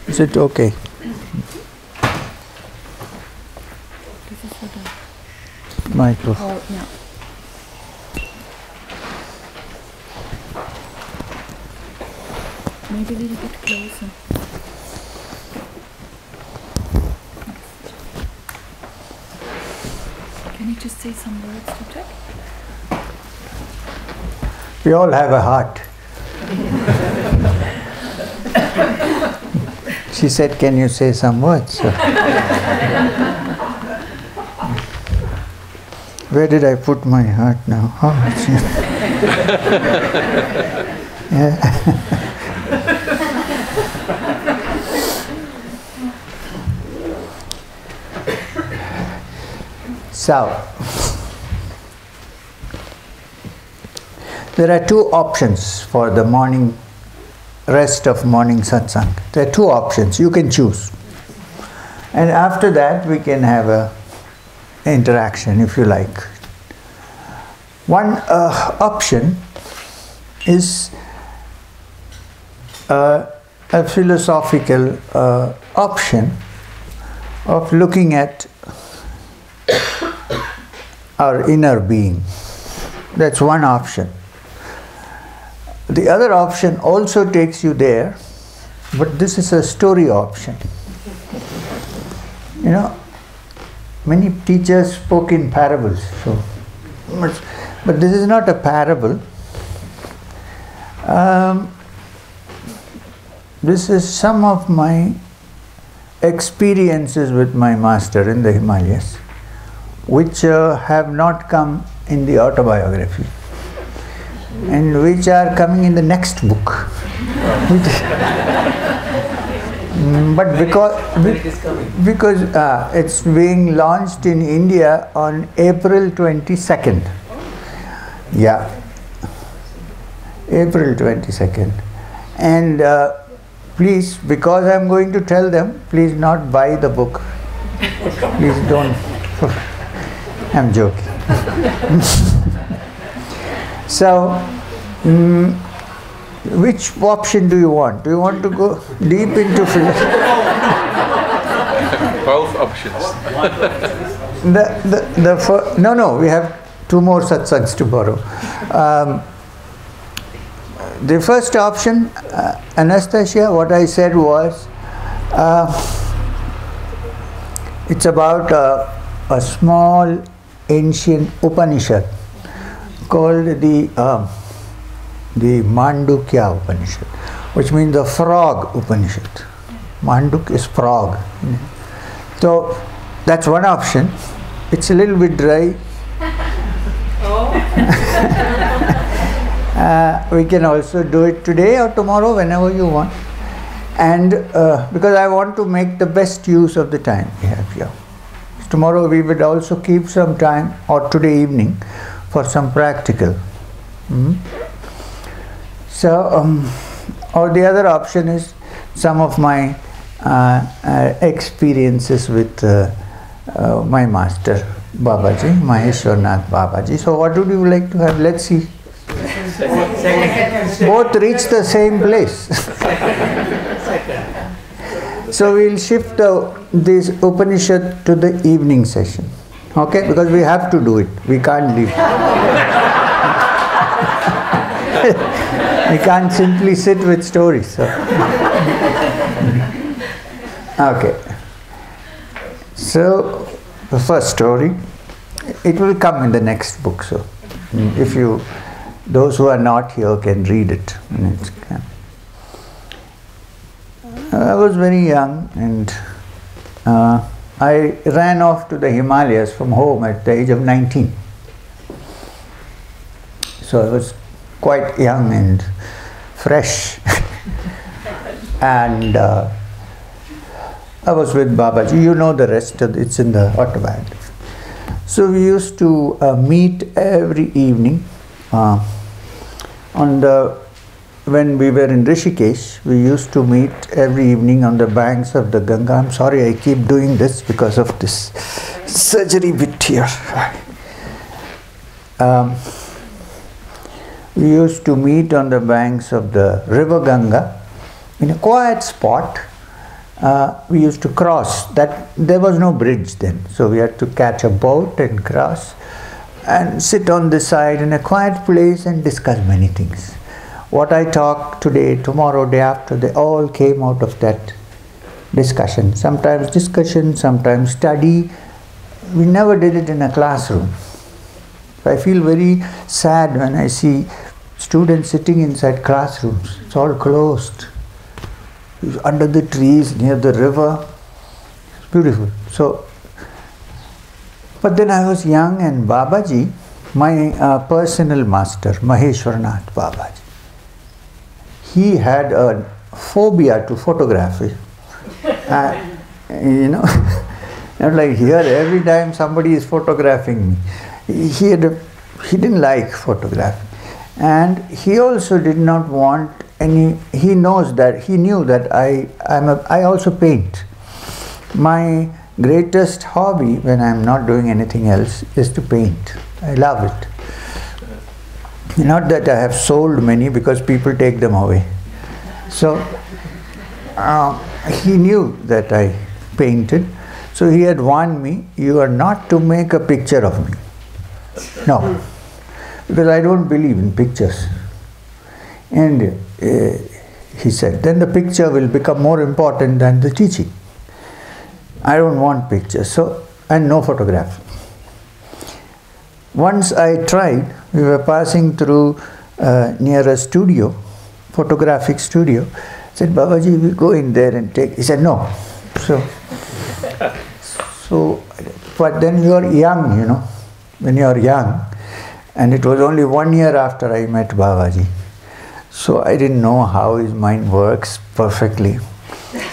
Is it okay? This is for the Microphone. whole, yeah. Maybe a little bit closer. Can you just say some words to Jack? We all have a heart. She said, can you say some words? So where did I put my heart now? Oh, yeah. So, there are two options for the morning, rest of morning satsang. There are two options, you can choose. And after that we can have a interaction if you like. One option is a philosophical option of looking at our inner being. That's one option. The other option also takes you there, but this is a story option. You know, many teachers spoke in parables, but this is not a parable. This is some of my experiences with my master in the Himalayas, which have not come in the autobiography, and which are coming in the next book. But because it's being launched in India on April 22nd. Yeah, April 22nd. And please, because I'm going to tell them, please not buy the book. Please don't. I'm joking. So, which option do you want? Do you want to go deep into philosophy? Both options. No, we have 2 more satsangs tomorrow. The first option, Anastasia, what I said was, it's about a small ancient Upanishad called the Mandukya Upanishad, which means the frog Upanishad. Manduk is frog. So that's one option. It's a little bit dry. We can also do it today or tomorrow, whenever you want. And because I want to make the best use of the time we have here. Tomorrow we would also keep some time, or today evening, for some practical. So, or the other option is some of my experiences with my master, Babaji, Maheshwarnath Babaji. So what would you like to have? Let's see. Both reach the same place. So we'll shift this Upanishad to the evening session. Okay? Because we have to do it. We can't leave. We can't simply sit with stories. So. Okay. So, the first story, it will come in the next book. So, if you, those who are not here can read it. I was very young, and I ran off to the Himalayas from home at the age of 19. So I was quite young and fresh. And I was with Babaji. You know the rest, it's in the autobiography. So we used to meet every evening when we were in Rishikesh. We used to meet every evening on the banks of the Ganga. I'm sorry I keep doing this because of this surgery bit here. We used to meet on the banks of the river Ganga in a quiet spot, we used to cross. That there was no bridge then, so we had to catch a boat and cross and sit on the side in a quiet place and discuss many things. What I talk today, tomorrow, day after, they all came out of that discussion. Sometimes discussion, sometimes study. We never did it in a classroom. I feel very sad when I see students sitting inside classrooms. It's all closed. Under the trees, near the river. It's beautiful. So, but then I was young, and Babaji, my personal master, Maheshwarnath Babaji, he had a phobia to photography. You know, not like here, every time somebody is photographing me. He didn't like photography. And he also did not want any, he knew that I also paint. My greatest hobby when I'm not doing anything else is to paint. I love it. Not that I have sold many because people take them away. So he knew that I painted. So he had warned me, you are not to make a picture of me. No, because I don't believe in pictures. And he said, then the picture will become more important than the teaching. I don't want pictures, so, and no photograph. Once I tried, we were passing through near a studio, photographic studio. I said, Babaji, we go in there and take. He said, no. So, but then you are young, you know, when you are young, and it was only 1 year after I met Babaji. So I didn't know how his mind works perfectly.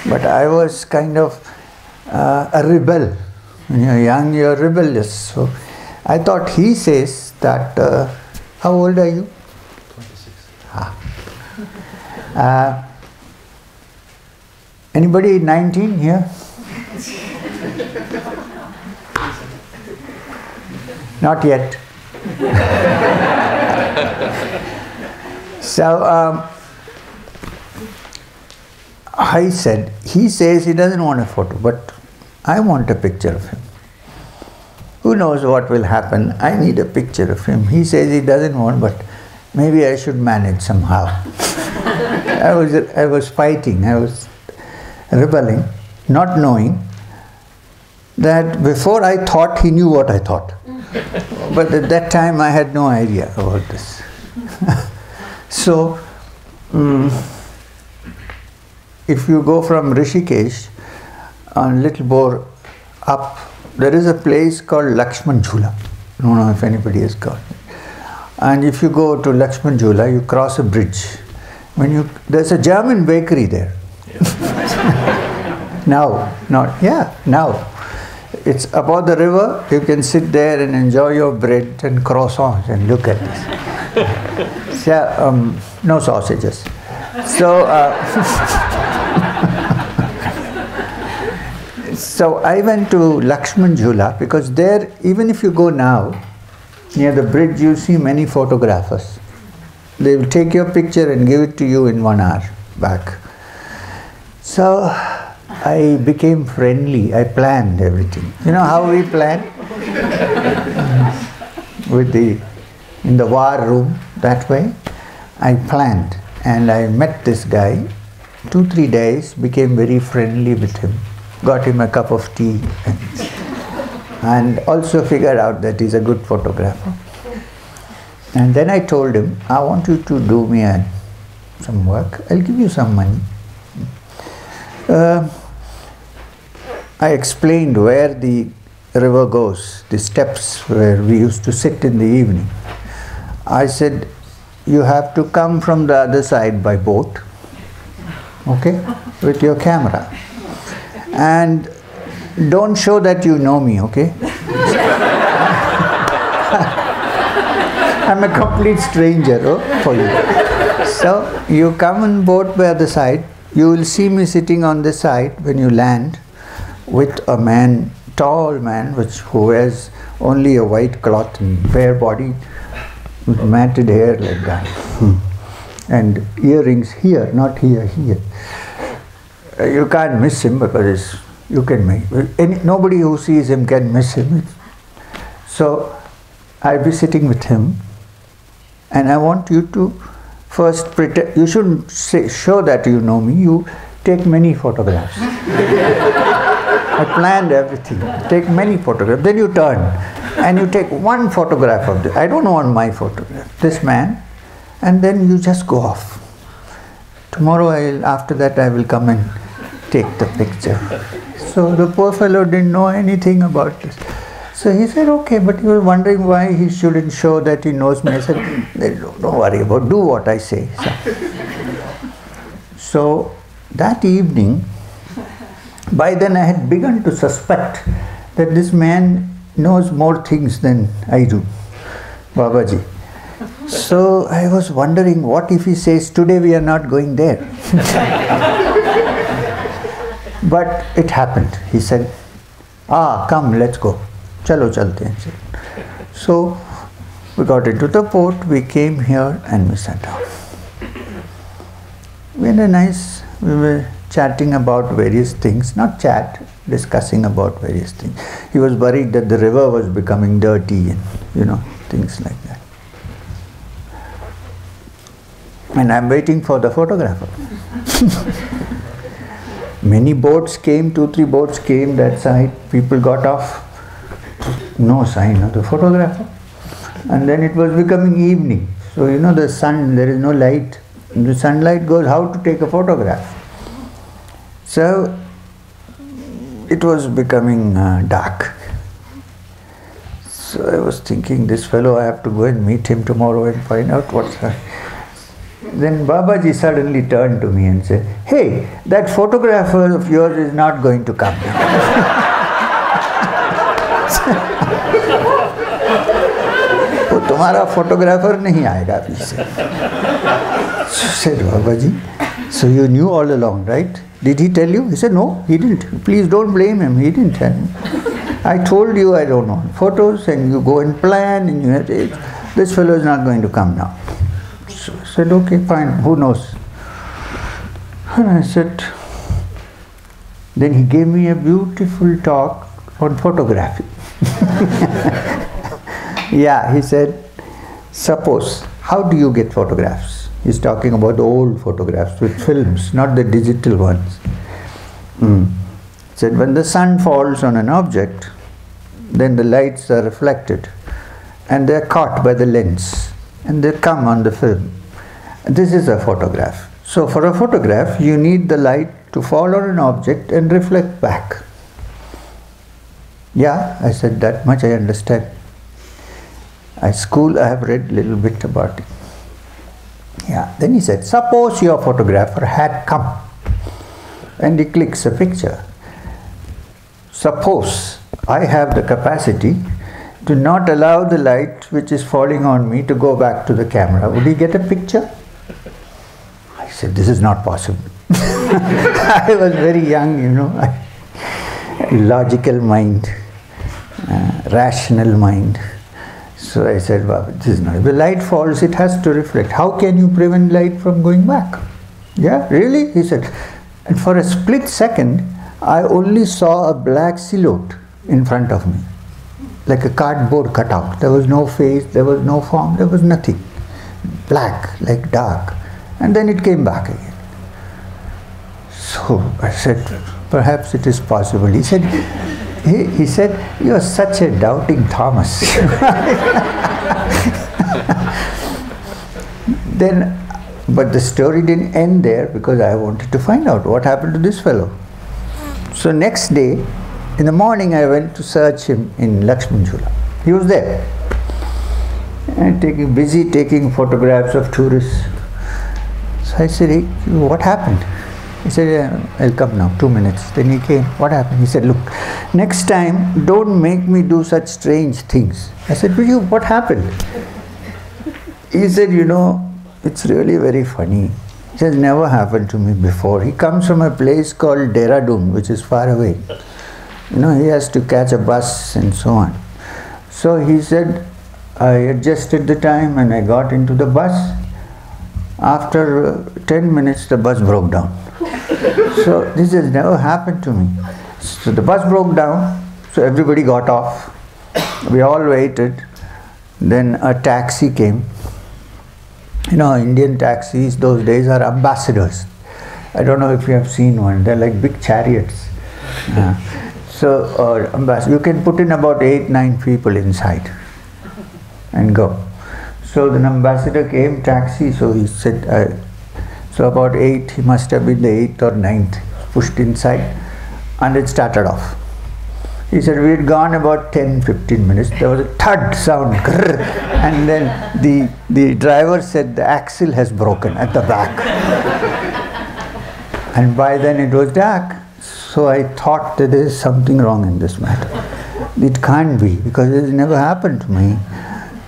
But I was kind of a rebel. When you're young, you're rebellious. So I thought he says that, how old are you? 26. Anybody 19 here? Not yet. So I said, he says he doesn't want a photo, but I want a picture of him. Who knows what will happen? I need a picture of him. He says he doesn't want, but maybe I should manage somehow. I was fighting, I was rebelling, not knowing that before I thought he knew what I thought. But at that time I had no idea about this. So, if you go from Rishikesh on Little Bore up, there is a place called Lakshman Jhula. I don't know if anybody has gone. And if you go to Lakshman Jhula, you cross a bridge. There's a German bakery there. Now. It's above the river. You can sit there and enjoy your bread and croissants and look at this. So, no sausages. So, so I went to Lakshman Jhula because there, even if you go now, near the bridge, you see many photographers. They will take your picture and give it to you in 1 hour back. So I became friendly. I planned everything. You know how we plan? In the war room, that way. I planned and I met this guy. 2-3 days, became very friendly with him. Got him a cup of tea and also figured out that he's a good photographer. And then I told him, I want you to do me some work. I'll give you some money. I explained where the river goes, the steps where we used to sit in the evening. I said, you have to come from the other side by boat, okay, with your camera. And don't show that you know me, okay? I'm a complete stranger for you. So you come on boat by the side, you will see me sitting on the side when you land with a man, tall man, who wears only a white cloth and bare body with matted hair like that. and earrings here, not here, here. You can't miss him because you can make nobody who sees him can miss him. So I'll be sitting with him, and I want you to first pretend. You shouldn't show that you know me. You take many photographs. I planned everything. Take many photographs. Then you turn and you take one photograph of this. I don't want my photograph. This man, and then you just go off. Tomorrow, after that, I will come and take the picture. So the poor fellow didn't know anything about this. So he said, okay, but he was wondering why he shouldn't show that he knows me. I said, don't worry about, do what I say. So that evening, by then I had begun to suspect that this man knows more things than I do, Babaji. So I was wondering, what if he says, today we are not going there? But it happened. He said, come, let's go. Chalo chalte hain. So we got into the port, we came here and we sat down. We were chatting about various things, not chat, discussing about various things. He was worried that the river was becoming dirty and, things like that. And I'm waiting for the photographer. Many boats came, 2-3 boats came that side, people got off. No sign of the photographer. And then it was becoming evening. So the sun, there is no light. The sunlight goes, how to take a photograph? So it was becoming dark. So I was thinking, this fellow, I have to go and meet him tomorrow and find out what's happening. Then Babaji suddenly turned to me and said, hey, that photographer of yours is not going to come now. वो तुम्हारा photographer नहीं आएगा अभी से. Said Babaji, so you knew all along, right? Did he tell you? He said, no, he didn't. Please don't blame him. He didn't tell me. I told you I don't want photos, and you go and plan, and you have to, this fellow is not going to come now. So I said, okay, fine, who knows? And I said, then he gave me a beautiful talk on photography. Yeah, he said, suppose, how do you get photographs? He's talking about the old photographs with films, not the digital ones. He said, when the sun falls on an object, then the lights are reflected and they're caught by the lens and they come on the film. This is a photograph. So for a photograph, you need the light to fall on an object and reflect back. Yeah, I said, that much I understand. At school, I have read a little bit about it. Yeah, then he said, suppose your photographer had come and he clicks a picture. Suppose I have the capacity to not allow the light which is falling on me to go back to the camera. Would he get a picture? I said, this is not possible. I was very young, logical mind, rational mind. So I said, well, this is not. If the light falls, it has to reflect. How can you prevent light from going back? Yeah, really? He said. And for a split second, I only saw a black silhouette in front of me, like a cardboard cutout. There was no face, there was no form, there was nothing. Black, like dark. And then it came back again. So I said, perhaps it is possible. He said, he said, you are such a doubting Thomas. Then, but the story didn't end there because I wanted to find out what happened to this fellow. So next day, in the morning, I went to search him in Lakshman Jhula. He was there, and busy taking photographs of tourists. So I said, hey, what happened? He said, yeah, I'll come now, 2 minutes. Then he came. What happened? He said, look, next time, don't make me do such strange things. I said, what happened? He said, it's really very funny. It has never happened to me before. He comes from a place called Dehradun, which is far away. He has to catch a bus and so on. So he said, I adjusted the time and I got into the bus. After 10 minutes, the bus broke down. So this has never happened to me. So the bus broke down, so everybody got off. We all waited. Then a taxi came. You know, Indian taxis those days are ambassadors. I don't know if you have seen one. They're like big chariots. You can put in about 8-9 people inside and go. So the ambassador came, taxi, so he said, so about 8, he must have been the 8th or 9th, pushed inside, and it started off. He said we had gone about 10-15 minutes, there was a thud sound, grrr, and then the driver said the axle has broken at the back. And by then it was dark, so I thought that there is something wrong in this matter. It can't be, because it has never happened to me.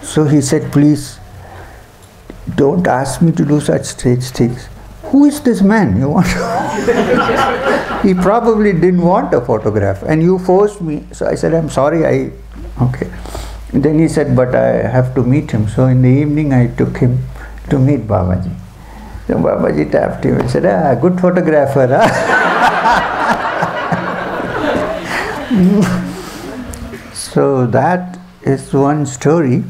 So he said, please, don't ask me to do such strange things. Who is this man you want to? He probably didn't want a photograph and you forced me. So I said, I'm sorry, okay. And then he said, but I have to meet him. So in the evening I took him to meet Babaji. So Babaji tapped him and said, good photographer, So that is one story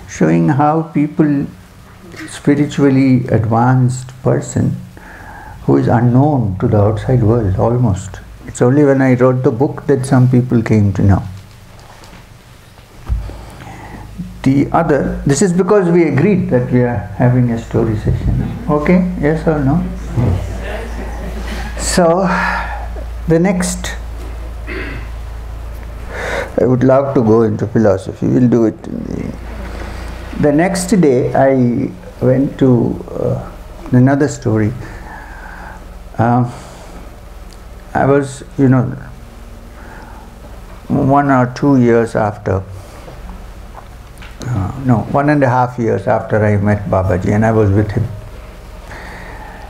showing how people, spiritually advanced person who is unknown to the outside world almost. It's only when I wrote the book that some people came to know. The other, this is because we agreed that we are having a story session. Okay? Yes or no? So, the next, I would love to go into philosophy. We'll do it in the next day. I went to another story. I was, 1 or 2 years after, 1.5 years after I met Babaji and I was with him.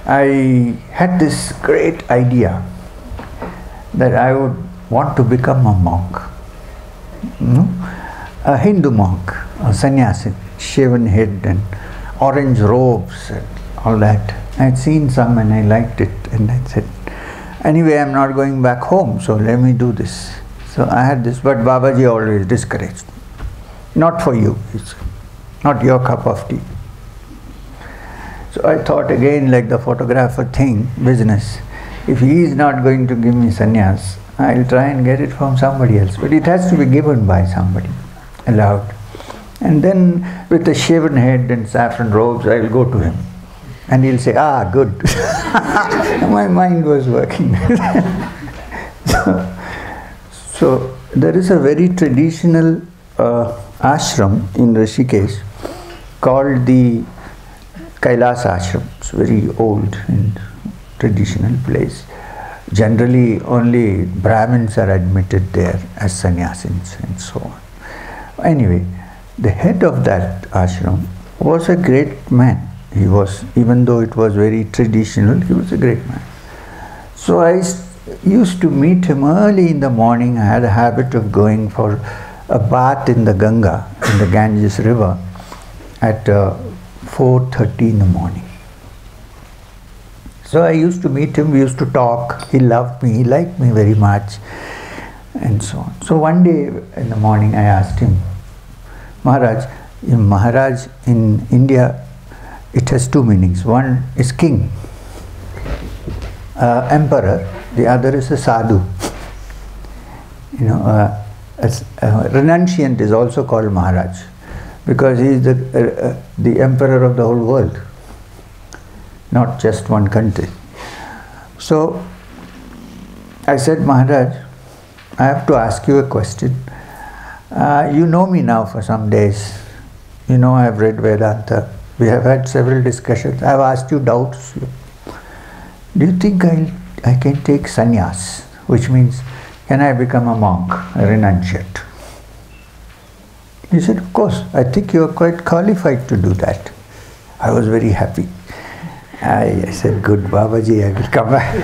I had this great idea that I would want to become a monk, a Hindu monk, a sannyasi, shaven head and orange robes and all that. I had seen some and I liked it and I said, anyway, I'm not going back home, so let me do this. So I had this, but Babaji always discouraged me. Not for you, it's not your cup of tea. So I thought again, like the photographer thing, business, if he is not going to give me sannyas, I'll try and get it from somebody else. But it has to be given by somebody, allowed. And then with a shaven head and saffron robes, I'll go to him. And he'll say, good. My mind was working. So there is a very traditional ashram in Rishikesh called the Kailas Ashram. It's very old and traditional place. Generally only Brahmins are admitted there as sannyasins and so on. Anyway, the head of that ashram was a great man. He was, even though it was very traditional, he was a great man. So I used to meet him early in the morning. I had a habit of going for a bath in the Ganga, in the Ganges river, at 4:30 in the morning. So I used to meet him, we used to talk, he loved me, he liked me very much, and so on. So one day in the morning I asked him, Maharaj, in India, it has two meanings. One is king, emperor, the other is a sadhu. Renunciant is also called Maharaj because he is the emperor of the whole world, not just one country. So I said, Maharaj, I have to ask you a question. You know me now for some days. You know I have read Vedanta. We have had several discussions. I have asked you doubts. Do you think I can take sannyas? Which means, can I become a monk, a renunciate? He said, of course, I think you are quite qualified to do that. I was very happy. I said, good Babaji, I will come back.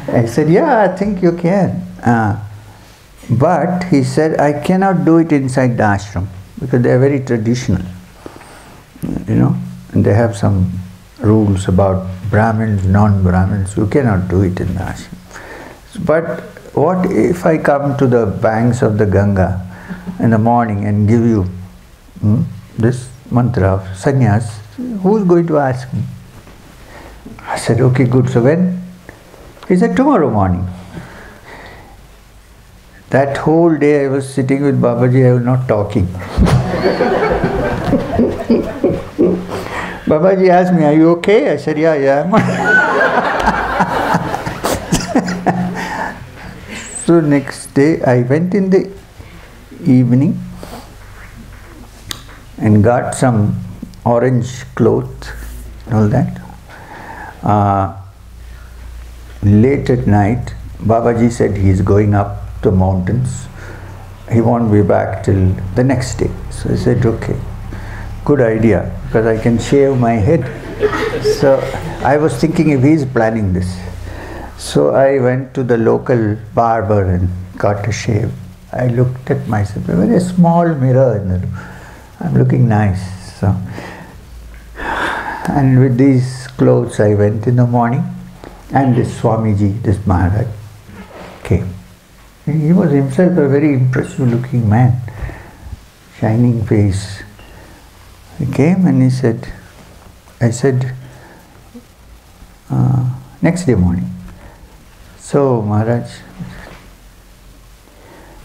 I said, yeah, I think you can. But he said, I cannot do it inside the ashram because they are very traditional. And they have some rules about Brahmins, non-Brahmins. You cannot do it in the ashram. But what if I come to the banks of the Ganga in the morning and give you this mantra of sannyas? Who's going to ask me? I said, okay, good. So when? He said, tomorrow morning. That whole day I was sitting with Babaji, I was not talking. Babaji asked me, are you okay? I said, yeah. So next day I went in the evening and got some orange cloth and all that. Late at night, Babaji said he is going up the mountains. He won't be back till the next day. So I said, okay, good idea, because I can shave my head. So I was thinking if he is planning this. So I went to the local barber and got a shave. I looked at myself, a very small mirror in the room. I'm looking nice. So, and with these clothes I went in the morning, and this Swamiji, this Maharaj, came. He was himself a very impressive looking man, shining face. He came and he said, I said, next day morning. So Maharaj,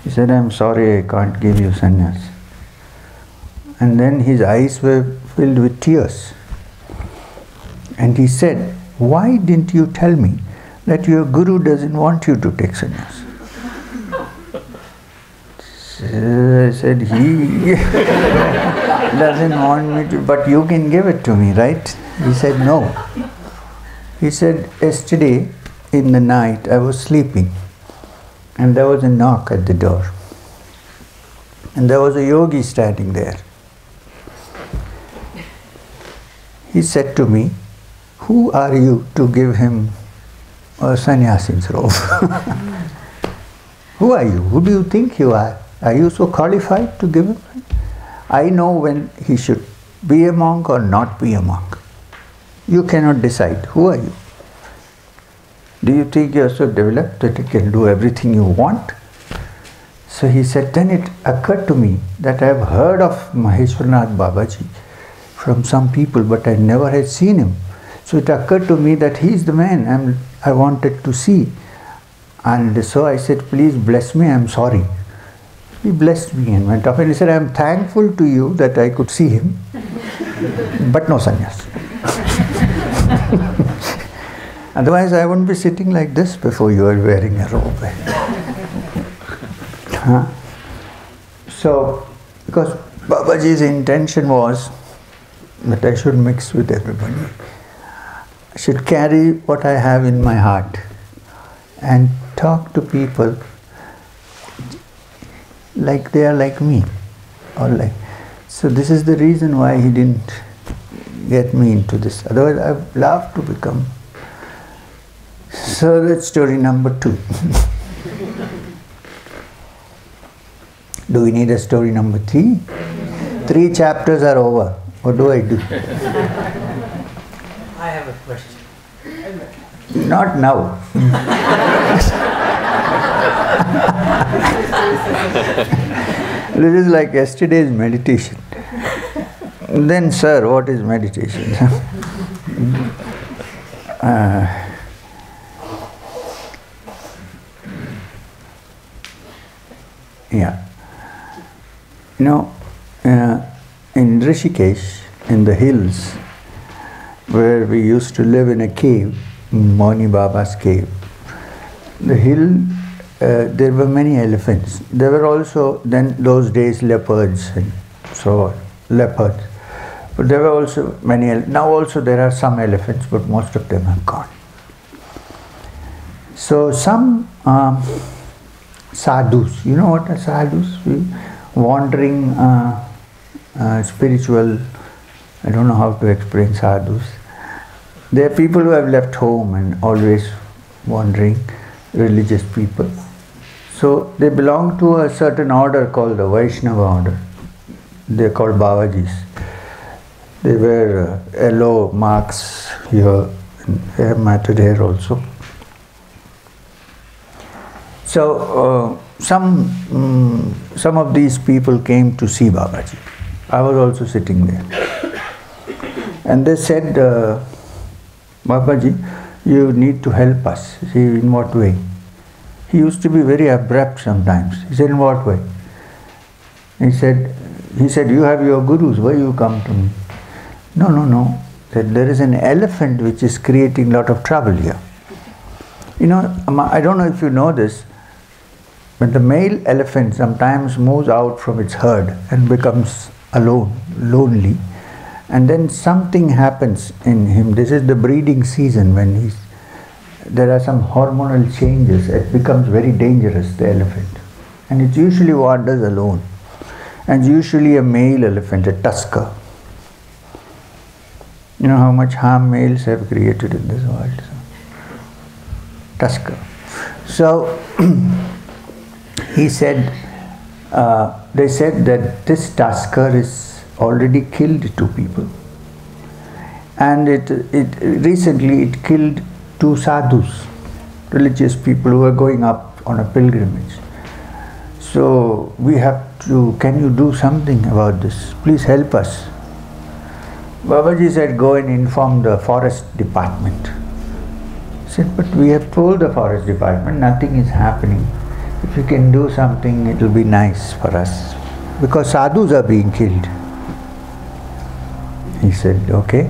he said, I'm sorry, I can't give you sannyas. And then his eyes were filled with tears. And he said, why didn't you tell me that your guru doesn't want you to take sannyas? I said, he doesn't want me to, but you can give it to me, right? He said, no. He said, yesterday in the night I was sleeping and there was a knock at the door. And there was a yogi standing there. He said to me, who are you to give him a sannyasin's robe? Who are you? Who do you think you are? Are you so qualified to give him? I know when he should be a monk or not be a monk. You cannot decide. Who are you? Do you think you are so developed that you can do everything you want? So he said, then it occurred to me that I have heard of Maheshwarnath Babaji from some people, but I never had seen him. So it occurred to me that he is the man I wanted to see. And so I said, please bless me, I am sorry. He blessed me and went off, and he said, I am thankful to you that I could see him, but no sannyas. Otherwise I wouldn't be sitting like this before you are wearing a robe. So, because Babaji's intention was that I should mix with everybody. I should carry what I have in my heart and talk to people like they are like me. So this is the reason why he didn't get me into this. Otherwise I would love to become. So that's story number 2. Do we need a story number 3? 3 chapters are over. What do I do? I have a question. Not now. This is like yesterday's meditation. Then, sir, what is meditation? Yeah. You know, in Rishikesh, in the hills, where we used to live in a cave, Mani Baba's cave, the hill, there were many elephants. There were also, then those days, leopards and so on, leopards. But there were also many, now also there are some elephants, but most of them have gone. So some sadhus, you know what are sadhus? Wandering spiritual, I don't know how to explain sadhus. They are people who have left home and always wandering, religious people. So they belong to a certain order called the Vaishnava order. They are called Babajis. They wear yellow marks here, and they have matted hair also. So some of these people came to see Babaji. I was also sitting there. And they said, Babaji, you need to help us. See, in what way? He used to be very abrupt sometimes. He said, in what way? He said, you have your gurus, why you come to me? No. Said, there is an elephant which is creating a lot of trouble here. You know, I don't know if you know this, but the male elephant sometimes moves out from its herd and becomes alone, lonely. And then something happens in him. This is the breeding season when there are some hormonal changes. It becomes very dangerous, the elephant. And it usually wanders alone. And usually a male elephant, a tusker. You know how much harm males have created in this world. Tusker. So, he said, they said that this tusker is already killed 2 people. And recently it killed 2 sadhus, religious people who were going up on a pilgrimage. So can you do something about this? Please help us. Babaji said, go and inform the forest department. He said, but we have told the forest department, nothing is happening. If you can do something, it will be nice for us. Because sadhus are being killed. He said, okay.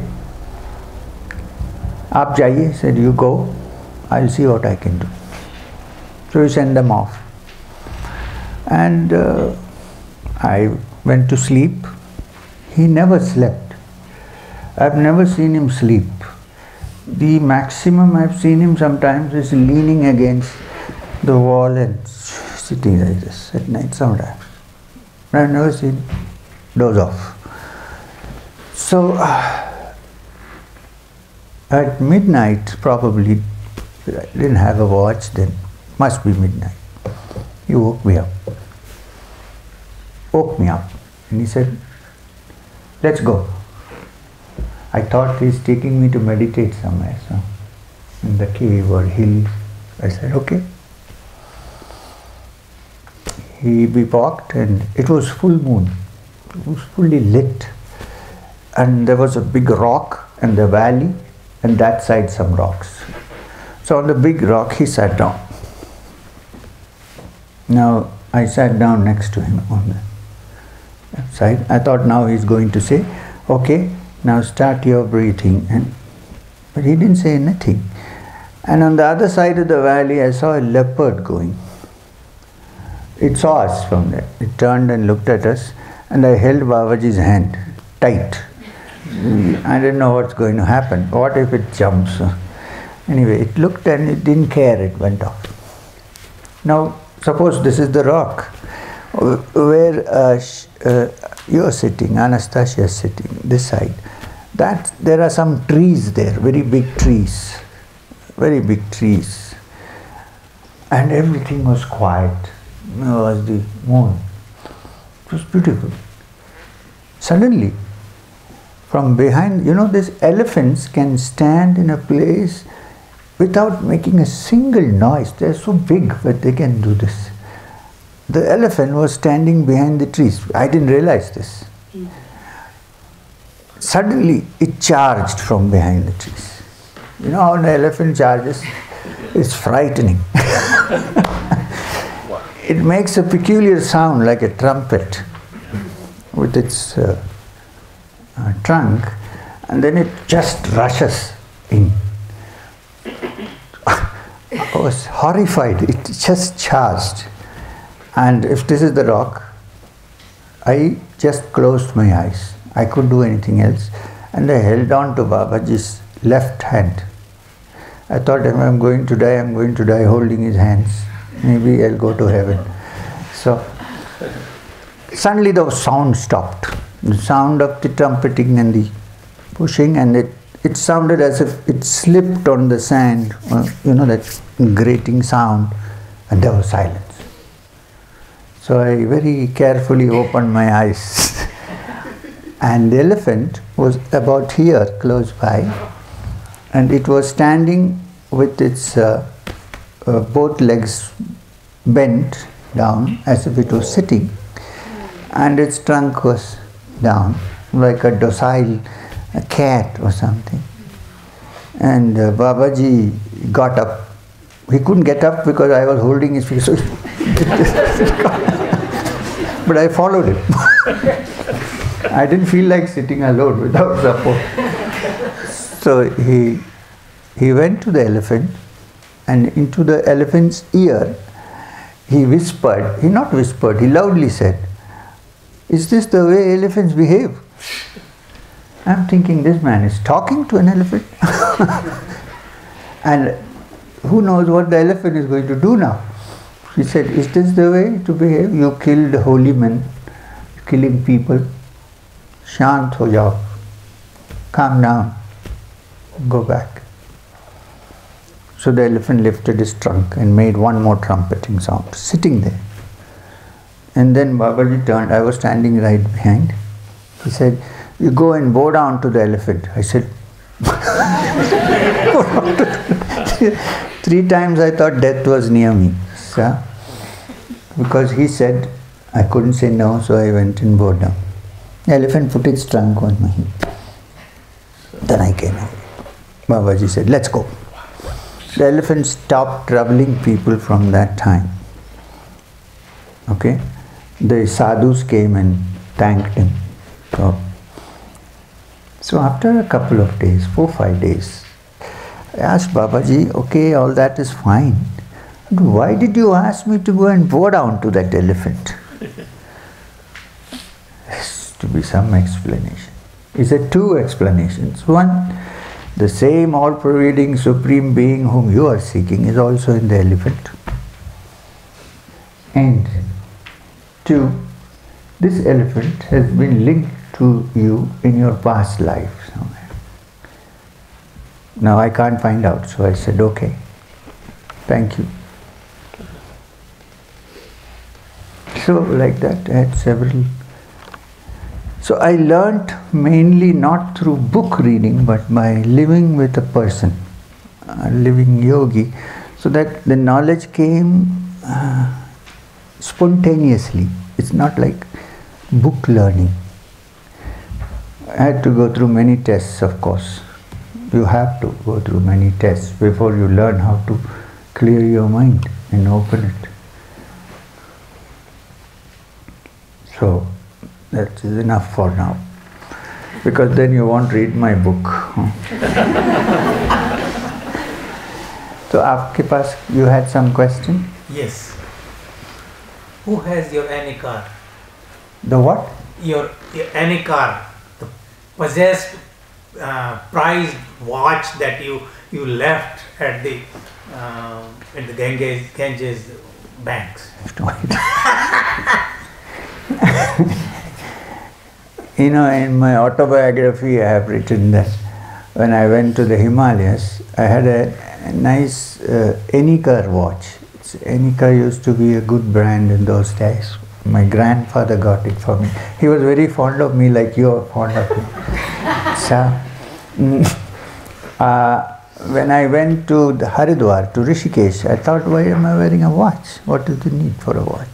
Aap jaiye, he said, you go, I'll see what I can do. So he sent them off. And I went to sleep. He never slept. I've never seen him sleep. The maximum I've seen him sometimes is leaning against the wall and sitting like this at night sometimes. I've never seen him doze off. So, at midnight, probably, I didn't have a watch then, must be midnight. He woke me up. And he said, let's go. I thought he's taking me to meditate somewhere, so in the cave or hill. I said, okay. We walked and it was full moon. It was fully lit. And there was a big rock and the valley, and that side some rocks. So on the big rock he sat down. Now I sat down next to him on the side. I thought now he's going to say, okay, now start your breathing. But he didn't say anything. And on the other side of the valley I saw a leopard going. It saw us from there. It turned and looked at us, and I held Babaji's hand tight. I didn't know what's going to happen. What if it jumps? Anyway, it looked and it didn't care, it went off. Now, suppose this is the rock where you're sitting, Anastasia is sitting, this side. There are some trees there, very big trees. And everything was quiet. It was the moon. It was beautiful. Suddenly, from behind, these elephants can stand in a place without making a single noise. They're so big, but they can do this. The elephant was standing behind the trees. I didn't realize this. Suddenly, it charged from behind the trees. You know how an elephant charges? It's frightening. It makes a peculiar sound like a trumpet with its trunk, and then it just rushes in. I was horrified. It just charged. And if this is the rock, I just closed my eyes. I couldn't do anything else. And I held on to Babaji's left hand. I thought if I'm going to die holding his hands. Maybe I'll go to heaven. So, suddenly the sound stopped. The sound of the trumpeting and the pushing, and it sounded as if it slipped on the sand, that grating sound, and there was silence. So I very carefully opened my eyes. And the elephant was about here, close by, and it was standing with its both legs bent down as if it was sitting, and its trunk was down like a docile cat or something. And Babaji got up. He couldn't get up because I was holding his feet. So but I followed him. I didn't feel like sitting alone without support. So he went to the elephant, and into the elephant's ear he whispered, he loudly said, "Is this the way elephants behave?" I'm thinking, this man is talking to an elephant. And who knows what the elephant is going to do now. He said, "Is this the way to behave? You killed holy men, killing people. Shant ho jao. Calm down. Go back." So the elephant lifted his trunk and made one more trumpeting sound, sitting there. And then Babaji turned. I was standing right behind. He said, "You go and bow down to the elephant." I said, 3 times I thought death was near me. So, because he said, I couldn't say no, so I went and bowed down. The elephant put its trunk on my hip. Then I came out. Babaji said, "Let's go." The elephant stopped troubling people from that time. Okay? The sadhus came and thanked him. So after a couple of days, 4-5 days, I asked Babaji, "Okay, all that is fine. But why did you ask me to go and bow down to that elephant?" Has to be some explanation. He said 2 explanations. One, the same all-pervading Supreme Being whom you are seeking is also in the elephant. And 2, this elephant has been linked to you in your past life somewhere. Now I can't find out, so I said, "Okay, thank you." So like that, I had several. So I learnt mainly not through book reading, but by living with a person, a living yogi, so that the knowledge came spontaneously. It's not like book learning. I had to go through many tests, of course. You have to go through many tests before you learn how to clear your mind and open it. So that is enough for now, because then you won't read my book. So आपके पास, you had some question? Yes. Who has your any car? The what? Your any car, the possessed, prized watch that you left at the in the Ganges banks. You know, in my autobiography, I have written that when I went to the Himalayas, I had a nice Enikar watch. Enikar used to be a good brand in those days. My grandfather got it for me. He was very fond of me, like you are fond of me. So, when I went to the Haridwar, to Rishikesh, I thought, why am I wearing a watch? What is the need for a watch?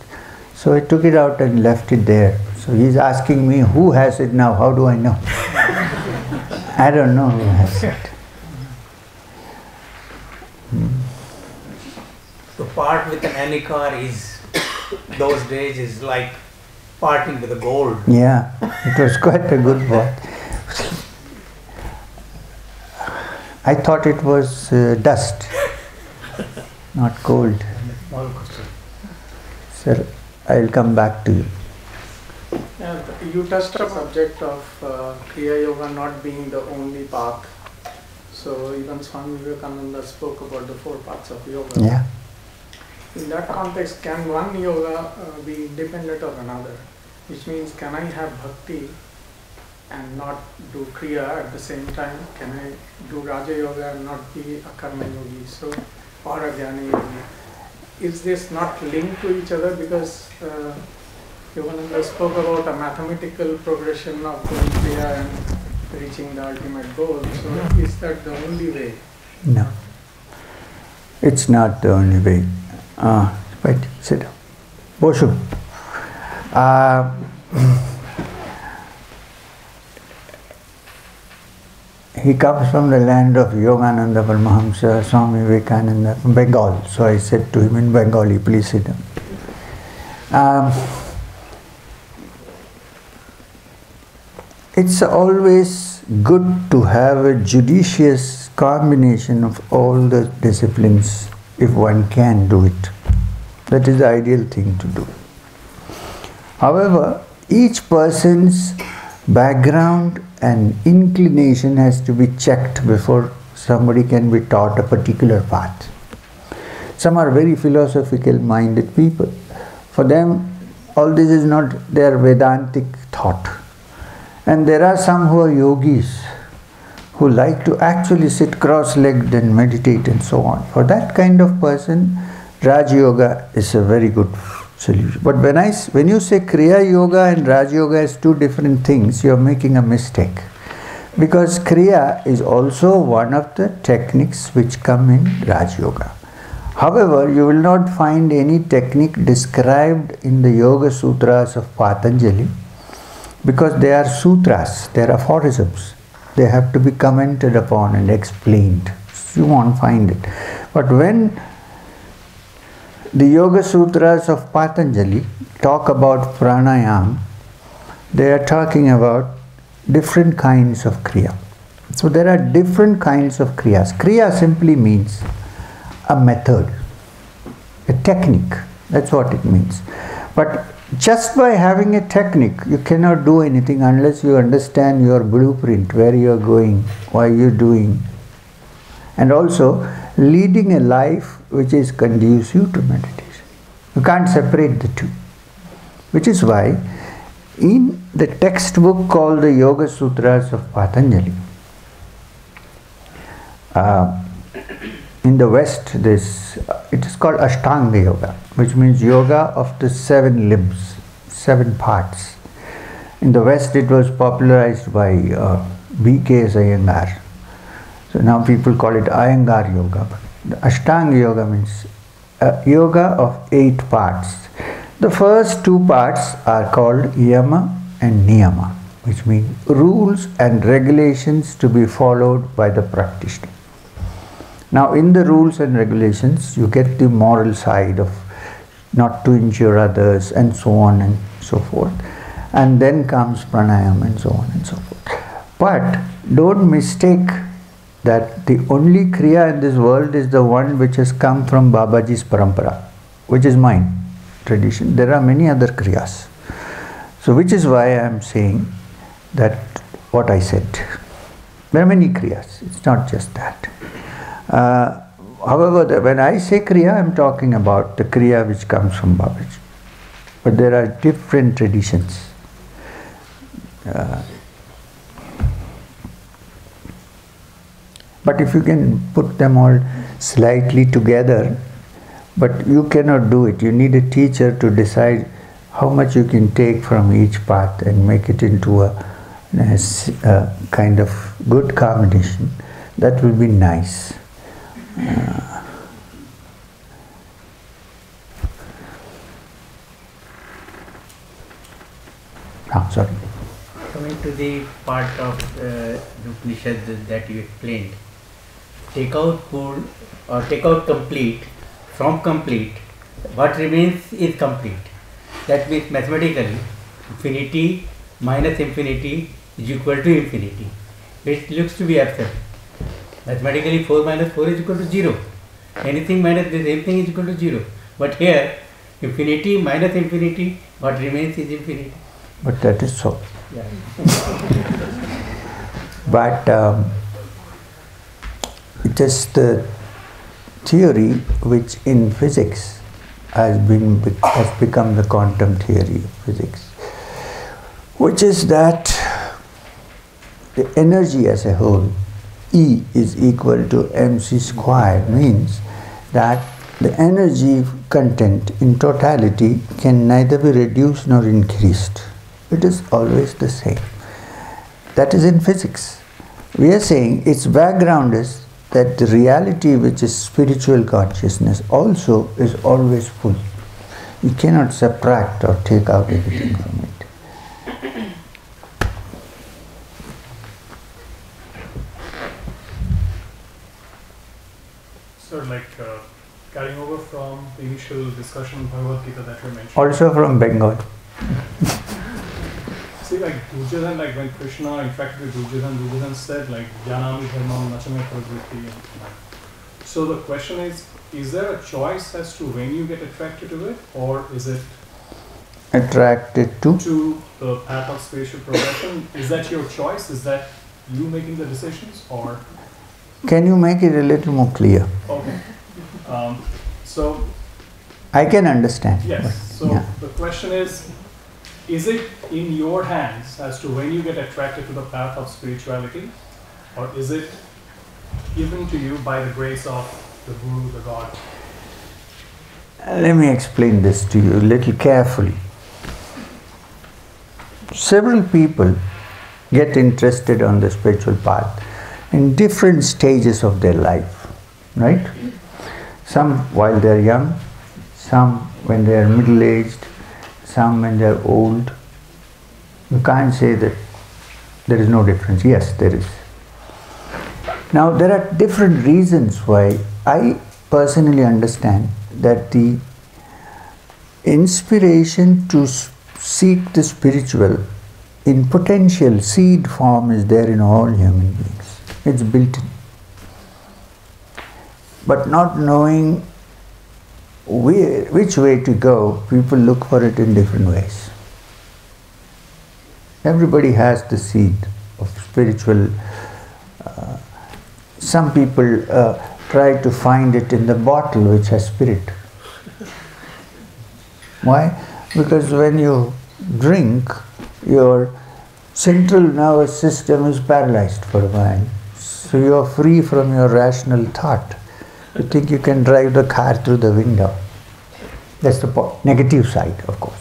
So I took it out and left it there. So he's asking me, who has it now? How do I know? I don't know who has it. To part with an any car is, those days, is like parting with the gold. Yeah, it was quite a good watch. I thought it was dust, not gold. Sir, I'll come back to you. You touched on the subject of Kriya Yoga not being the only path. So even Swami Vivekananda spoke about the 4 paths of yoga. Yeah. In that context, can one yoga be independent of another? Which means, can I have bhakti and not do kriya at the same time? Can I do Raja Yoga and not be a karma yogi, so, or a jnana yogi? Is this not linked to each other? Because Yogananda spoke about a mathematical progression of doing Kriya and reaching the ultimate goal. So is that the only way? No. It's not the only way. Wait, sit down. Boshu. He comes from the land of Yogananda Paramahamsa, Swami Vivekananda, from Bengal. So I said to him in Bengali, please sit down. It's always good to have a judicious combination of all the disciplines if one can do it. That is the ideal thing to do. However, each person's background and inclination has to be checked before somebody can be taught a particular path. Some are very philosophical minded people. For them, all this is not their Vedantic thought. And there are some who are yogis, who like to actually sit cross-legged and meditate and so on. For that kind of person, Raj Yoga is a very good solution. But when you say Kriya Yoga and Raj Yoga as two different things, you are making a mistake. Because Kriya is also one of the techniques which come in Raj Yoga. However, you will not find any technique described in the Yoga Sutras of Patanjali, because they are sutras, they are aphorisms. They have to be commented upon and explained. You won't find it. But when the Yoga Sutras of Patanjali talk about pranayam, they are talking about different kinds of kriya. So there are different kinds of kriyas. Kriya simply means a method, a technique. That's what it means. But just by having a technique, you cannot do anything unless you understand your blueprint, where you are going, why you are doing, and also leading a life which is conducive to meditation. You can't separate the two. Which is why in the textbook called the Yoga Sutras of Patanjali, in the West, it is called Ashtanga Yoga, which means yoga of the 7 limbs, 7 parts. In the West, it was popularized by B.K. Iyengar. So now people call it Iyengar Yoga. But the Ashtanga Yoga means yoga of 8 parts. The first 2 parts are called Yama and Niyama, which means rules and regulations to be followed by the practitioner. Now in the rules and regulations, you get the moral side of not to injure others and so on and so forth. And then comes pranayam and so on and so forth. But don't mistake that the only kriya in this world is the one which has come from Babaji's parampara, which is mine, tradition. There are many other kriyas. So which is why I am saying that what I said. There are many kriyas, it's not just that. However, when I say kriya, I am talking about the kriya which comes from Babaji. But there are different traditions. But if you can put them all slightly together, but you cannot do it. You need a teacher to decide how much you can take from each path and make it into a kind of good combination. That will be nice. Sorry. Coming to the part of the Upanishad that you explained, take out full or take out complete from complete, what remains is complete. That means mathematically, infinity minus infinity is equal to infinity, which looks to be absurd. Mathematically 4 minus 4 is equal to 0. Anything minus the same thing is equal to 0. But here, infinity minus infinity, what remains is infinity. But that is so. Yeah. But it is the theory which in physics has become the quantum theory of physics, which is that the energy as a whole, E is equal to mc square, means that the energy content in totality can neither be reduced nor increased. It is always the same. That is in physics. We are saying its background is that the reality, which is spiritual consciousness, also is always full. You cannot subtract or take out anything from it. So, like carrying over from the initial discussion of Bhagavad Gita that we mentioned. Also from Bengal. See, like Duryodhana, like when Krishna interacted with Duryodhana said, like Jnanami Dharmam Nachame Pravritti. So the question is there a choice as to when you get attracted to it, or is it Attracted to? to the path of spiritual progression? Is that your choice? Is that you making the decisions, or? Can you make it a little more clear? Okay. So I can understand. yes. So yeah. the question is it in your hands as to when you get attracted to the path of spirituality, or is it given to you by the grace of the Guru, the God? Let me explain this to you a little carefully. Several people get interested on the spiritual path in different stages of their life, right? Some while they are young, some when they are middle-aged, some when they are old. You can't say that there is no difference. Yes, there is. Now, there are different reasons why I personally understand that the inspiration to seek the spiritual in potential seed form is there in all human beings. It's built in. But not knowing which way to go, people look for it in different ways. Everybody has the seed of spiritual. Some people try to find it in the bottle which has spirit. Why? Because when you drink, your central nervous system is paralyzed for a while. So you are free from your rational thought. You think you can drive the car through the window. That's the negative side, of course.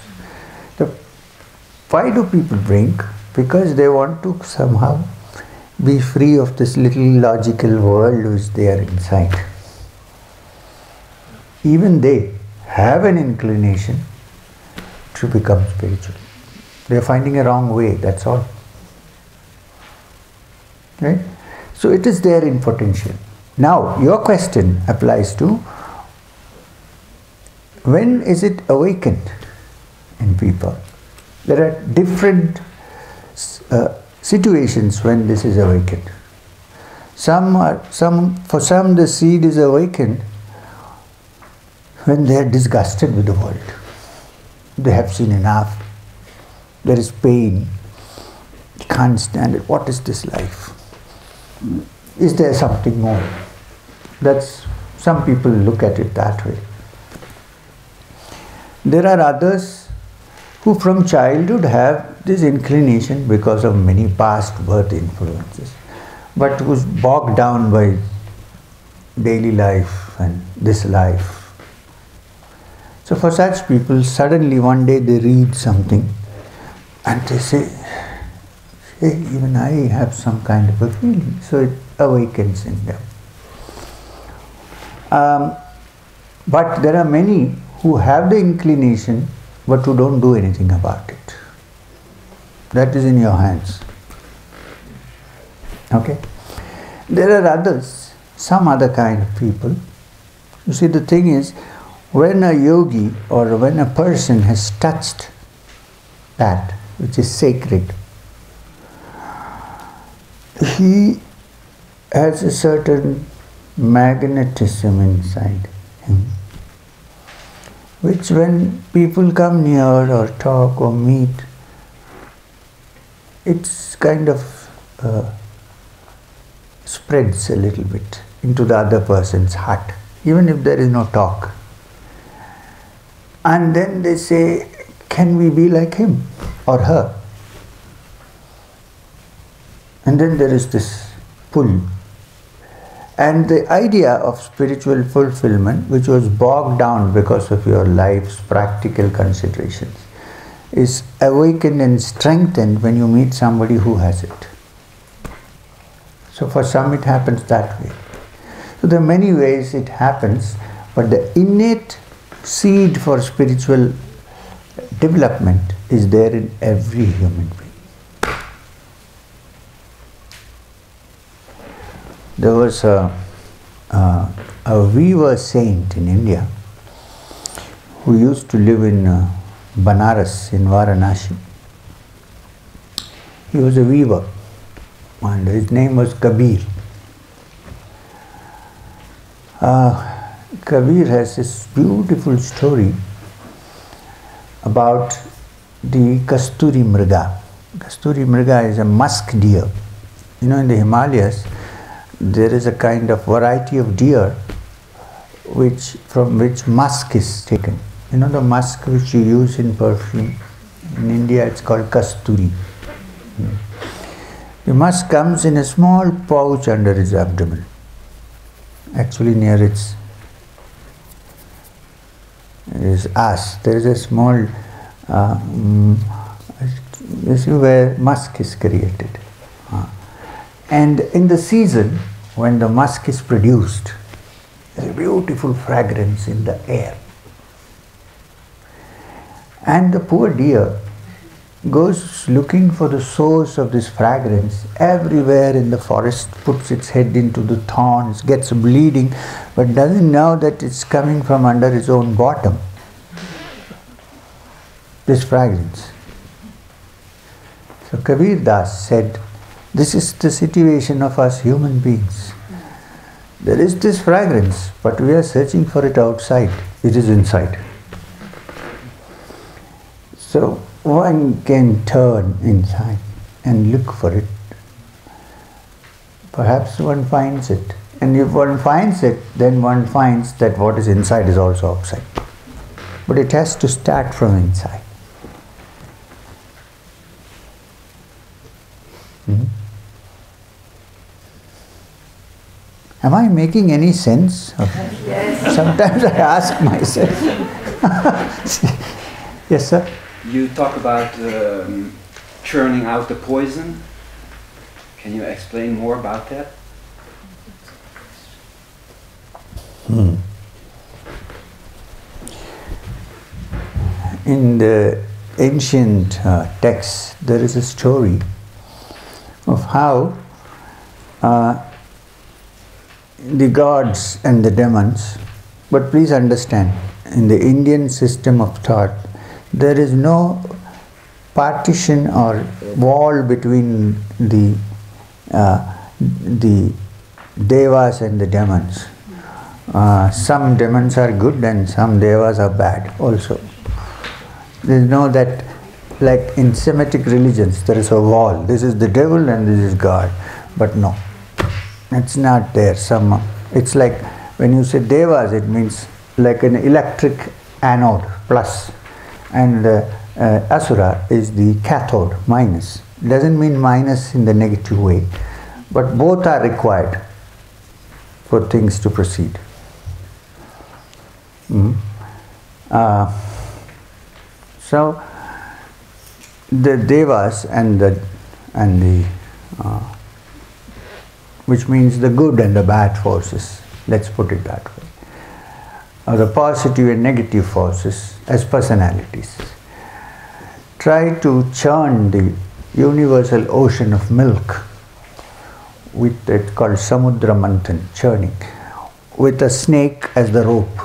Why do people drink? Because they want to somehow be free of this little logical world which they are inside. Even they have an inclination to become spiritual. They are finding a wrong way, that's all. Right? So it is there in potential. Now, your question applies to when is it awakened in people? There are different situations when this is awakened. For some the seed is awakened when they are disgusted with the world. They have seen enough. There is pain. They can't stand it. What is this life? Is there something more? Some people look at it that way. There are others who from childhood have this inclination because of many past birth influences, but who's bogged down by daily life and this life. So for such people, suddenly one day they read something and they say, hey, even I have some kind of a feeling. So it awakens in them. But there are many who have the inclination but who don't do anything about it. That is in your hands. Okay? There are others, some other kind of people. You see, the thing is, when a yogi or when a person has touched that which is sacred, he has a certain magnetism inside him, which when people come near or talk or meet, it's kind of spreads a little bit into the other person's heart, even if there is no talk. And then they say, can we be like him or her? And then there is this pull. And the idea of spiritual fulfillment, which was bogged down because of your life's practical considerations, is awakened and strengthened when you meet somebody who has it. So for some it happens that way. So there are many ways it happens, but the innate seed for spiritual development is there in every human being. There was a weaver saint in India who used to live in Banaras in Varanasi. He was a weaver and his name was Kabir. Kabir has this beautiful story about the Kasturi Mriga. Kasturi Mriga is a musk deer. You know, in the Himalayas there is a kind of variety of deer from which musk is taken. You know the musk which you use in perfume? In India it's called Kasturi. The musk comes in a small pouch under its abdomen, actually near its ass. There is a small this is where musk is created. And in the season when the musk is produced, there is a beautiful fragrance in the air. And the poor deer goes looking for the source of this fragrance everywhere in the forest, puts its head into the thorns, gets bleeding, but doesn't know that it's coming from under its own bottom, this fragrance. So Kabir Das said, this is the situation of us human beings. There is this fragrance, but we are searching for it outside. It is inside. So one can turn inside and look for it. Perhaps one finds it. And if one finds it, then one finds that what is inside is also outside. But it has to start from inside. Am I making any sense? Yes. Sometimes I ask myself. Yes, sir? You talk about churning out the poison. Can you explain more about that? In the ancient texts, there is a story of how the gods and the demons, but please understand, in the Indian system of thought, there is no partition or wall between the devas and the demons. Some demons are good and some devas are bad also. There is no that, like in Semitic religions, there is a wall. This is the devil and this is God. But no, it's not there. It's like when you say devas, it means like an electric anode, plus, and asura is the cathode, minus. It doesn't mean minus in the negative way, but both are required for things to proceed. So the devas and the which means the good and the bad forces, let's put it that way, or the positive and negative forces as personalities, try to churn the universal ocean of milk with it called Samudra Manthan, churning, with a snake as the rope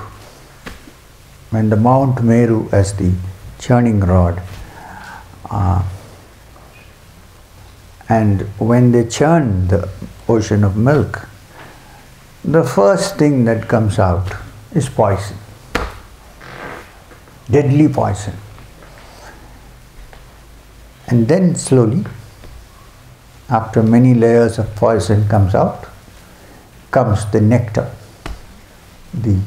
and the Mount Meru as the churning rod. And when they churn the ocean of milk, the first thing that comes out is poison, deadly poison. And then slowly, after many layers of poison comes out, comes the nectar, the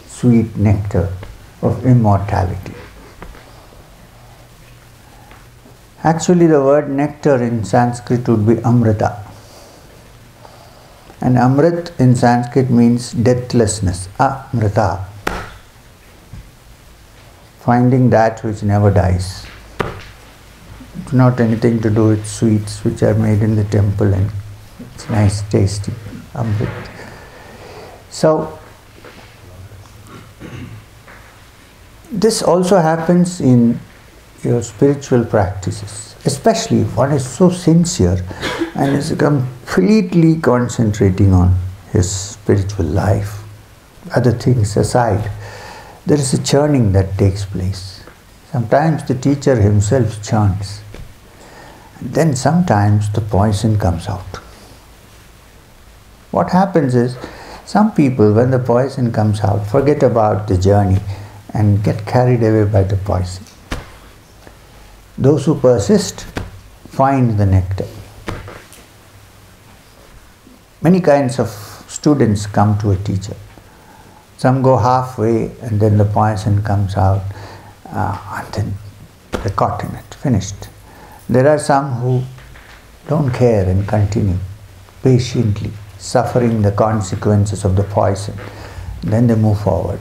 sweet nectar of immortality. Actually, the word nectar in Sanskrit would be amrita. And Amrit in Sanskrit means deathlessness, Amrita. Finding that which never dies. It's not anything to do with sweets which are made in the temple and it's nice, tasty, Amrit. So, this also happens in your spiritual practices, especially if one is so sincere and is completely concentrating on his spiritual life, other things aside. There is a churning that takes place. Sometimes the teacher himself chants. And then sometimes the poison comes out. What happens is, some people, when the poison comes out, forget about the journey and get carried away by the poison. Those who persist find the nectar. Many kinds of students come to a teacher. Some go halfway and then the poison comes out and then they're caught in it, finished. There are some who don't care and continue patiently, suffering the consequences of the poison. Then they move forward.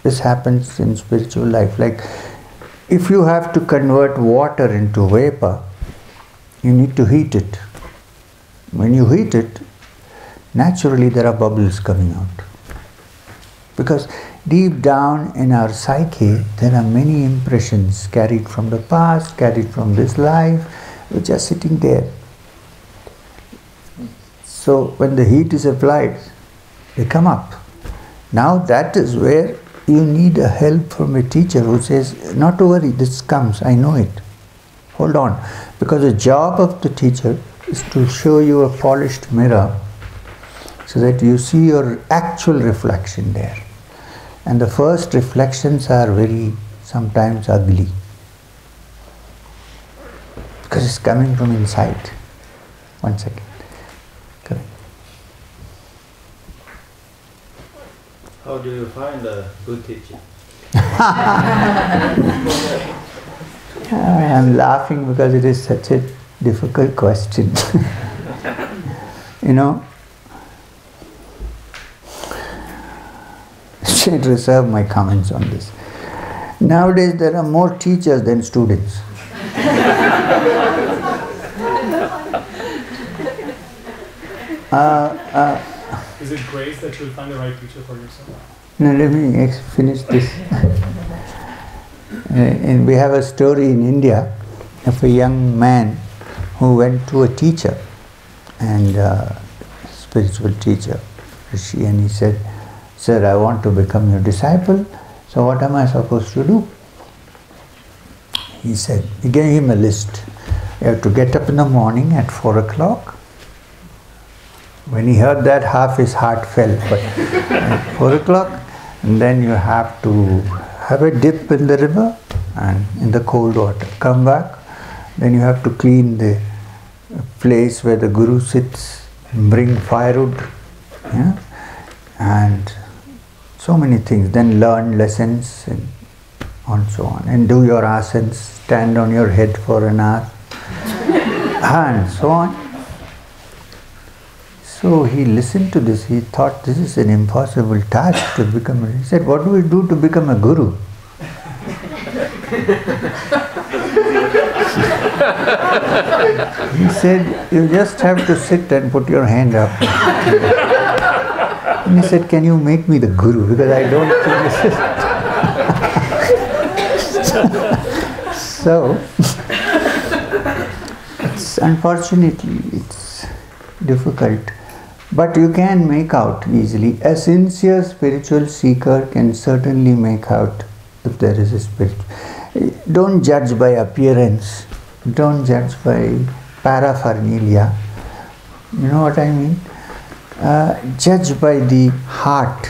This happens in spiritual life. Like if you have to convert water into vapor, you need to heat it. When you heat it, naturally there are bubbles coming out. Because deep down in our psyche, there are many impressions carried from the past, carried from this life, which are sitting there. So when the heat is applied, they come up. Now that is where you need a help from a teacher who says, not to worry, this comes, I know it. Hold on. Because the job of the teacher is to show you a polished mirror so that you see your actual reflection there. And the first reflections are very, sometimes ugly. Because it's coming from inside. 1 second. Correct. How do you find a good teacher? I'm laughing because it is such a difficult question. You know, I should reserve my comments on this. Nowadays there are more teachers than students. Is it grace that you'll find the right teacher for yourself? No, let me finish this. And we have a story in India of a young man who went to a teacher, and spiritual teacher, Rishi, and he said, "Sir, I want to become your disciple, so what am I supposed to do?" He said, he gave him a list. You have to get up in the morning at 4 o'clock. When he heard that, half his heart fell, but at 4 o'clock, and then you have to have a dip in the river and in the cold water. Come back, then you have to clean the place where the Guru sits, bring firewood, yeah? And so many things. Then learn lessons and so on. And do your asanas, stand on your head for an hour, and so on. So he listened to this, he thought this is an impossible task to become a... He said, what do we do to become a guru? He said, you just have to sit and put your hand up. And he said, can you make me the guru? Because I don't think this is... So, unfortunately, it's difficult. But you can make out easily. A sincere spiritual seeker can certainly make out if there is a spirit. Don't judge by appearance. Don't judge by paraphernalia. You know what I mean? Judge by the heart.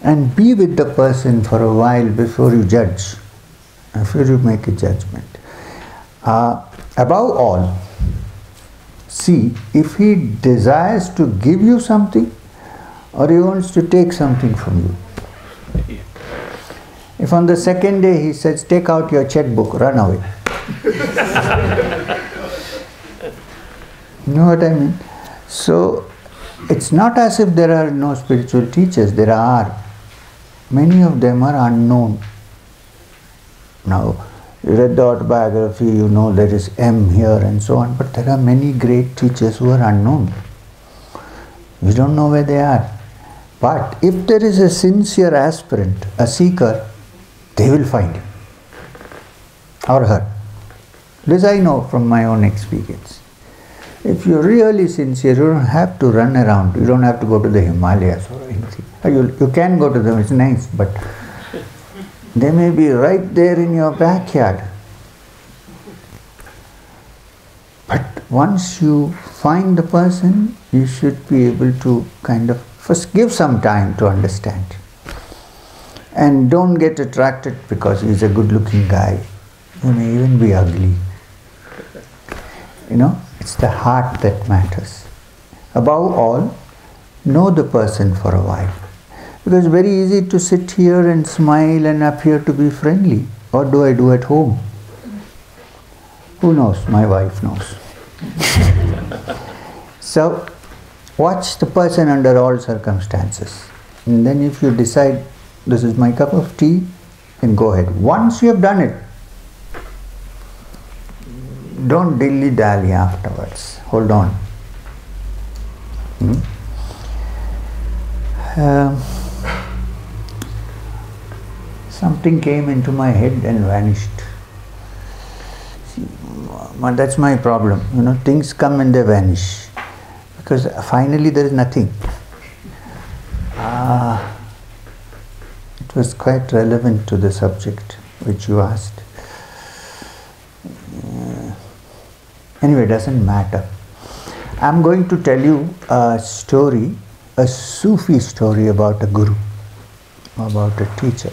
And be with the person for a while before you judge, before you make a judgment. Above all, see if he desires to give you something or he wants to take something from you. If on the second day he says, take out your checkbook, run away. You know what I mean? So it's not as if there are no spiritual teachers. There are. Many of them are unknown. Now, you read the autobiography, you know there is M here and so on, but there are many great teachers who are unknown. We don't know where they are. But if there is a sincere aspirant, a seeker, they will find him or her. This I know from my own experience. If you're really sincere, you don't have to run around. You don't have to go to the Himalayas or anything. You can go to them, it's nice, but they may be right there in your backyard. But once you find the person, you should be able to kind of first give some time to understand. And don't get attracted because he's a good-looking guy. He may even be ugly. You know, it's the heart that matters. Above all, know the person for a while. Because it's very easy to sit here and smile and appear to be friendly. What do I do at home? Who knows? My wife knows. So, watch the person under all circumstances. And then if you decide, this is my cup of tea, then go ahead. Once you have done it, don't dilly-dally afterwards. Hold on. Something came into my head and vanished. See, that's my problem. You know, things come and they vanish. Because finally there is nothing. It was quite relevant to the subject which you asked. Anyway, it doesn't matter. I'm going to tell you a story, a Sufi story about a guru, about a teacher.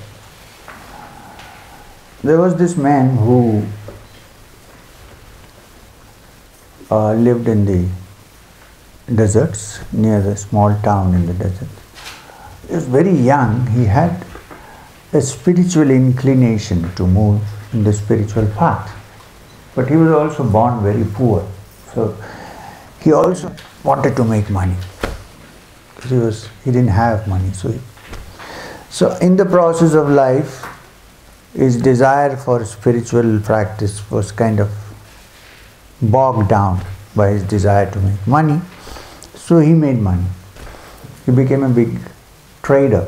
There was this man who lived in the deserts, near the small town in the desert. He was very young. He had a spiritual inclination to move in the spiritual path. But he was also born very poor. So he also wanted to make money. He didn't have money. So in the process of life, his desire for spiritual practice was kind of bogged down by his desire to make money. So he made money. He became a big trader.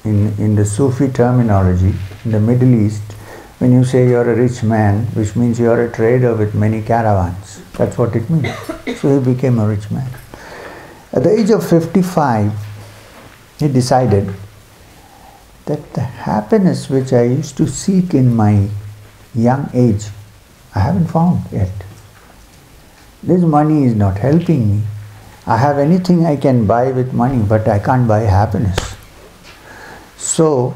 In the Sufi terminology, in the Middle East, when you say you're a rich man, which means you're a trader with many caravans. That's what it means. So he became a rich man. At the age of 55, he decided that the happiness which I used to seek in my young age, I haven't found yet. This money is not helping me. I have anything I can buy with money, but I can't buy happiness. So,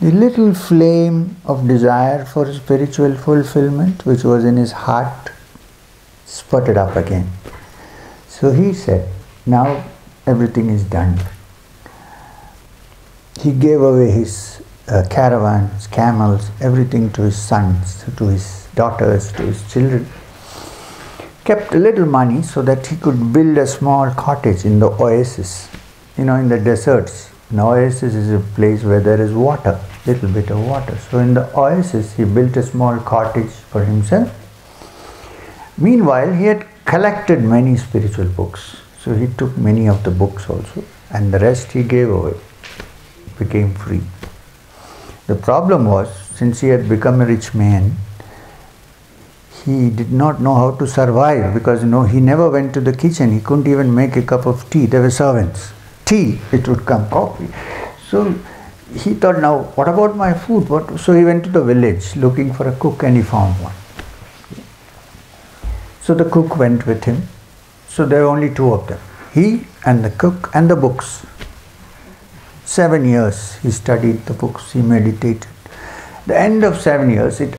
the little flame of desire for spiritual fulfillment, which was in his heart, sputtered up again. So he said, now everything is done. He gave away his caravans, camels, everything to his sons, to his daughters, to his children. Kept a little money so that he could build a small cottage in the oasis. You know, in the deserts, an oasis is a place where there is water, little bit of water. So in the oasis, he built a small cottage for himself. Meanwhile, he had collected many spiritual books. So he took many of the books also, and the rest he gave away. Became free. The problem was, since he had become a rich man, he did not know how to survive, because he never went to the kitchen. He couldn't even make a cup of tea. There were servants. Tea, it would come, coffee. So he thought, now what about my food? So he went to the village looking for a cook, and he found one. So the cook went with him. So there were only two of them, he and the cook and the books. 7 years he studied the books, he meditated. The end of 7 years, it